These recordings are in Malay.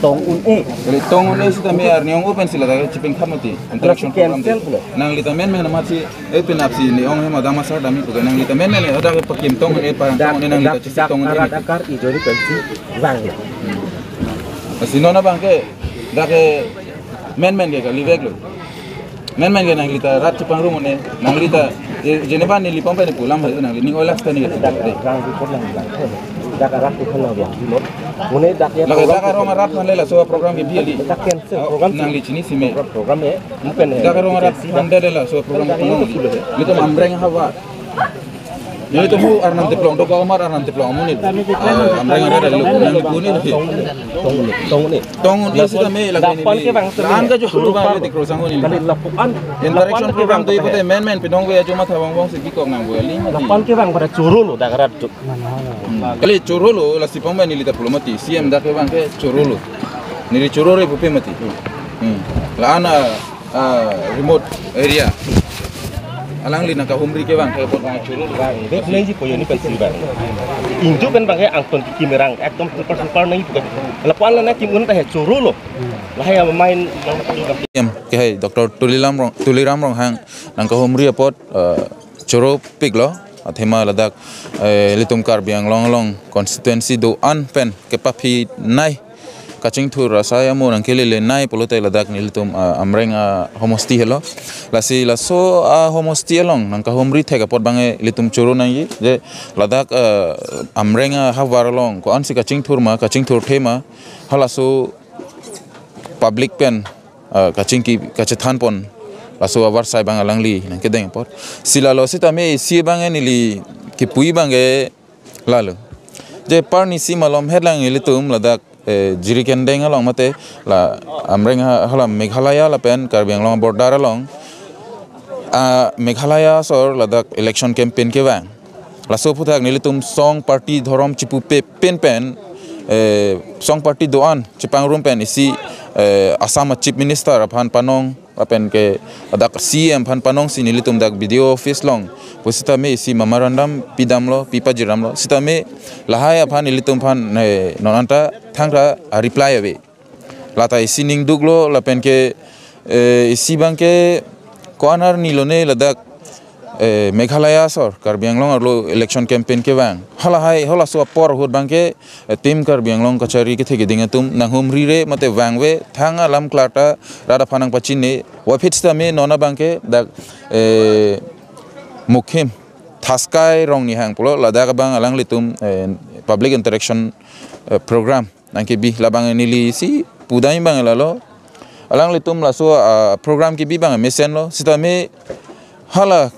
tong un tong un sih tapi arniong open sila dah cipeng kamati interaction program nang lita men nama si open up si niong hema dama sar dami bukan nang lita men ada pakai tong parang tong nang lita cipeng tong ini dakar itu ni pensi bang Sino na bang ke dah ke men ke kalibek lo men ke nang lita rat cipang rumah ni nang lita jenevan ni lipam pe ni pulang hari nang ni olah stani ke dakar report lang dakar rat tu kalau buat di lot mune dakar dakar rumah rat mana lah soal program ke biali dakar program nang li sini sime program ni bukan dakar rumah rat mana lah soal program itu amreng hawa Jadi tu mu arnam teplong do kamar arnam teplong amun ni amreng ada lu nang buni ni tong ni sida me lagi ni an ka jo hulu ba le krosang ni interaction program tu ibu te men pinong we cuma thawang wong segi kok nang we li lapan ke bang pada curu lo dakarat kali curu lo la sipong ba ni lita pulomati CM dak bang ke curu lo ni curu re pupe mati la ana remote area alang li nak humri ke bang ke pot bang curu bang dek nai ji poyo ni pensi bang inju kan bang ke angton ki merang ekdom super nai bukan lapan la nak kimun teh curu lo lah ya main ke hai Dr. Tuliram rong hang nang ka humri pot curu pig lo athema ladak litum kar biang long constituency do an pen ke papi nai kacing tu rasa yang murang kili le nai pulutai ladak ni litum amreng homosti hello lasi laso homosti along nang ka homri thega pot bange litum churu nai je ladak amreng havar long ko ansi kacing tur thema halaso public pen kacing ki kacethan pon laso avar sai bang alangli nang kedeng pot sila lo sita me si bange nili ki pui bange lalo je parni si malom headlang litum ladak jiri kendeng along mate la amreng halam Meghalaya la pen Karbi Anglong border along Meghalaya sor ladak election campaign ke bang la so putak nilitum song party dhorom chipu pe pen song party doan chipang room pen isi Assam chief minister phan panong apen ke adak CM phan panong si nilitum dak video office long posita me isi memorandum pidam lo pipa jiram lo sita me lahaya phan nilitum phan nonanta thangra reply ave lata isi ning duglo lapen ke isi bang ke corner nilone ladak Meghalaya sor Karbi Anglong arlo election campaign ke bang hala so por hut bang ke tim Karbi Anglong kachari ke thege dinga tum nang humri re mate wangwe thanga lam klata rada phanang pachin ne wafit sta me nona bang ke dak mukhim thaskai rong ni hang pulo ladak bang alang litum public interaction program nang ke bi labang nili si pudai bang lalo alang litum laso program ke bi bang mesen lo sita me hala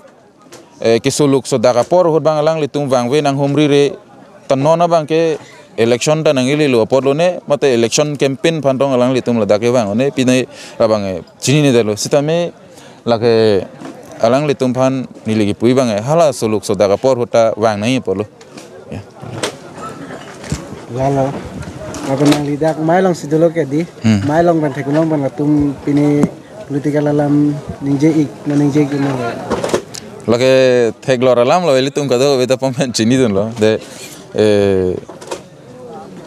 ke suluk so daga por hut bang alang litum wangwe nang humri re tanona bang ke election ta nang ili lo por lo ne mate election campaign phantong alang litum la dake bang ne pinai rabang chini ne dalo sita me lake alang litum phan nili ki pui bang hala suluk so daga por huta wang nai por lo lalo ako nang lidak mailong sidulo ke di mailong ban thekulong ban tum pini political alam ningje ik na ningje ki na lage theglor alam lo elitum kado beta pomen chini dun lo de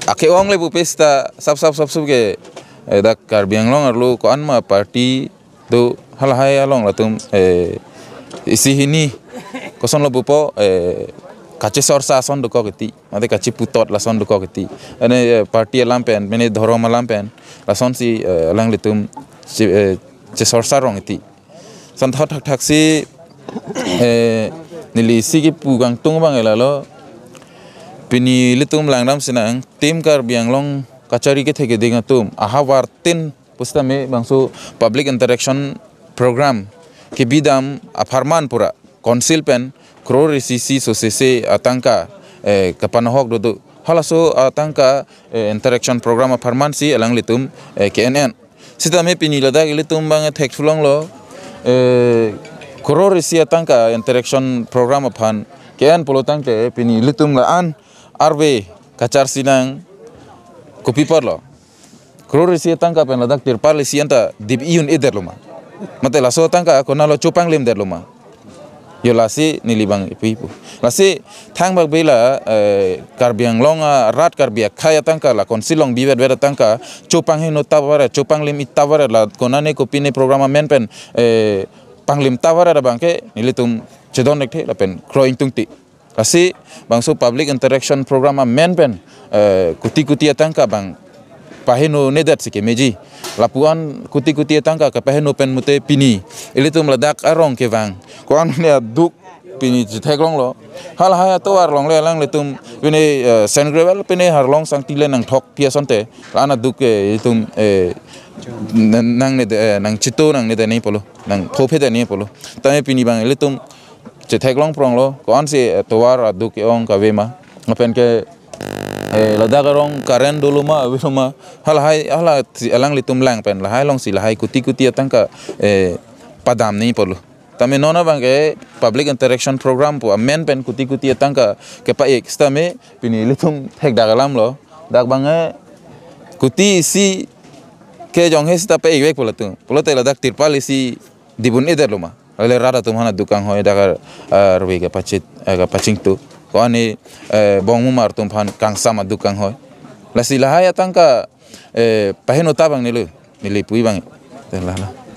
ake ong le bupesta sab ke da Karbi Anglong arlo ko anma party do halahai along latum isi hini koson lo bupo kache sorsa son do ko kiti ade kachi putot la son do ko kiti ane party alam pen mene dhorom alam pen la son si alang litum che sorsa rong iti san thak si nili sigi pugang tung bang elalo pini litum langram sinang tim Karbi Anglong kachari ke thege dinga tum ahawar tin pusta me bangso public interaction program ke bidam afarman pura council pen kror sisi sosese atangka kapanahok do halaso atangka interaction program afarman si alang litum KNN sita me pini lada litum bang thek fulong lo kror si atangka interaction program aphan KN polotang ke pini litum la an arbe kachar sinang kopi parlo kror si atangka pen ladak tirpal si anta dib iun eder loma mate laso atangka konalo chupang lem der loma yo lasi nilibang ipu lasi thang bak bela karbiang longa rat karbia khaya tangka la konsilong biwet wet tangka chopang he no tawara chopang lim itawara la konane ko pine programa menpen panglim tawara da bangke nilitum chedon nekte la pen growing tungti lasi bangso public interaction programa menpen kuti tangka bang paheno nedat sike meji lapuan kuti tangka ka paheno pen mute pini ilitum ladak arong ke bang ko an ne duk pini theklong lo hal ha to ar long le lang letum pini sen gravel pini harlong sang tile nang thok pia sonte lana duk ilitum nang ne nang chito nang ne nei polo nang thope de nei polo tame pini bang ilitum theklong prong lo ko an se towar duk ong ka vema ngapen ke ladagarong karen dulu ma wilma halai alang litum lang pen lahai long si lahai kuti atangka padam ni perlu tame nona bang ke public interaction program po amen pen kuti atangka ke pa ek stame pini litum thek dagalam lo dak bang kuti si ke jong he sta pe ek polo te ladak tirpal si dibun eder lo ma ale rada tumhana dukang hoy dagar rwe ke paching tu ko ani bong mumar tum phan kang sama dukang hoy la silahaya tangka paheno tabang nilu nili pui bang la